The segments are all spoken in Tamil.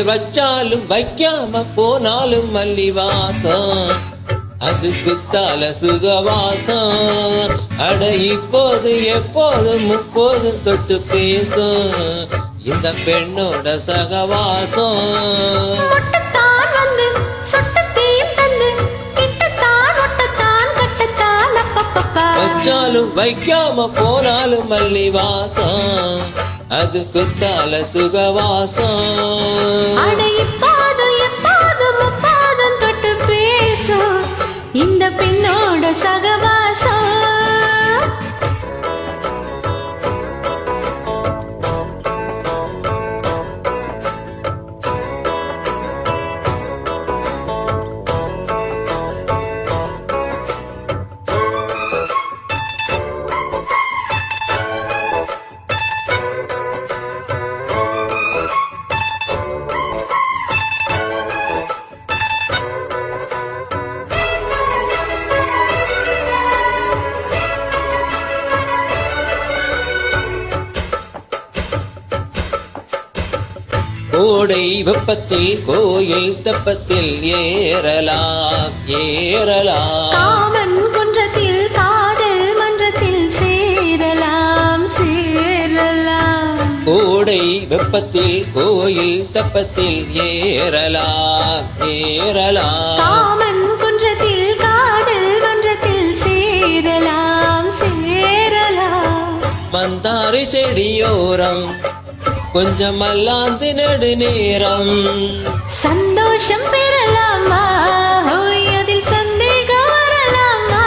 வச்சாலும் வைக்காம போனாலும் மல்லி வாசம் அது குத்தால சுகவாசம். அட இப்போது எப்போதும் முப்போதும் தொட்டு பேசும் இந்த பெண்ணோட சகவாசம். வச்சாலும் வைக்காம போனாலும் மல்லி வாசம் அது குத்தால சுகவாசம். இந்த பெண்ணோட சகவாசம். கோடை வெப்பத்தில் கோயில் தெப்பத்தில் ஏறலாம் ஏறலாம். காமன் குன்றத்தில் காதல் மன்றத்தில் சேரலாம் சேரலாம். கோடை வெப்பத்தில் கோயில் தெப்பத்தில் ஏறலாம் ஏறலாம். காமன் குன்றத்தில் காதல் மன்றத்தில் சேரலாம் சேரலாம். மந்தாரை செடியோரம் கொஞ்சம் மல்லாந்து நெடு நேரம் சந்தோஷம் பெறலாமா அதில் சந்தேகம் வரலாமா.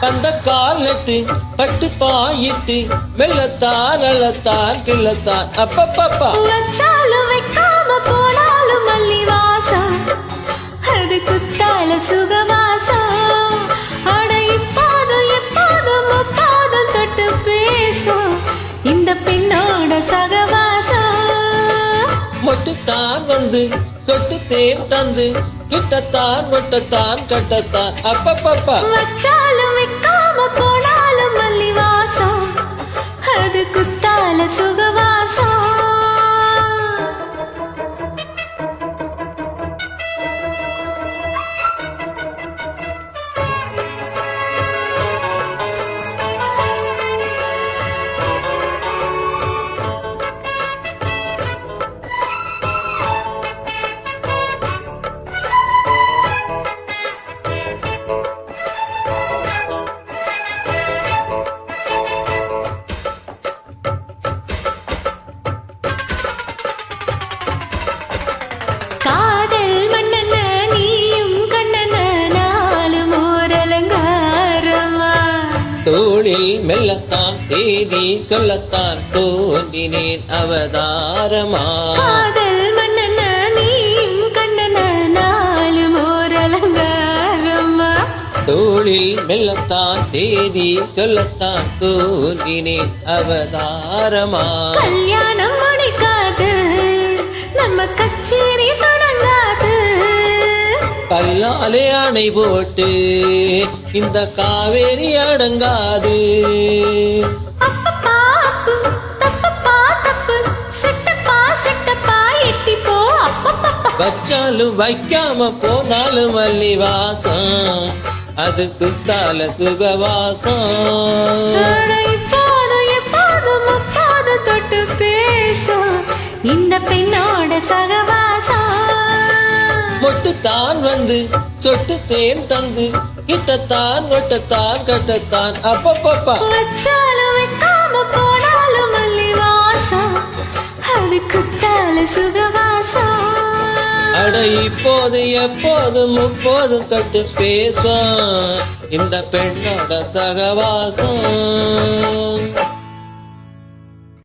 அந்த கால் நட்டு பட்டு பாயிட்டு மெல்லத்தான் நல்லத்தான் கிள்ளத்தான் அப்பப்பப்பா. வச்சாலும் வைக்காம போனாலும் மல்லி வாசம் அது குத்தால சுகவாசம். அட இப்போதும் எப்போதும் முப்போதும் தொட்டு பேசும் இந்த பெண்ணோட சகவாசம். மொட்டுத்தான் வந்து சொட்டு தேன் தந்து கிட்டத்தான் மொட்டத்தான் கட்டத்தான் அப்பப்பப்பா. வச்சாலும் வைக்காம போனாலும் மல்லி வாசம் அது குத்தால சுகவாசம். தோளில் மெல்லத்தான் தேதி சொல்லத்தான் தோன்றினேன் அவதாரமா. காதல் மன்னன நீயும் கண்ணன நாளும் ஓர் அலங்காரமா. தோளில் மெல்லத்தான் தேதி சொல்லத்தான் தோன்றினேன் அவதாரமா. கல்யாணம் முடிக்காது நம்ம கச்சேரி தொடங்காது. கல்லாலே அணை போட்டு இந்த காவேரி அடங்காது. வச்சாலும் வைக்காம போனாலும் மல்லி வாசம் அது குத்தால சுகவாசம். தொட்டு பேசும் இந்த பெண்ணோட சகவாசம். மொட்டுத்தான் வந்து சொட்டு தேன் தந்து கிட்டத்தான் ஒட்டத்தான் கட்டத்தான் அப்பப்பப்பா. வச்சாலும் வைக்காம போனாலும் மல்லி வாசம் அது குத்தால சுகவாசம். அட இப்போது எப்போதும் முப்போதும் தொட்டு பேசும் இந்த பெண்ணோட சகவாசம்.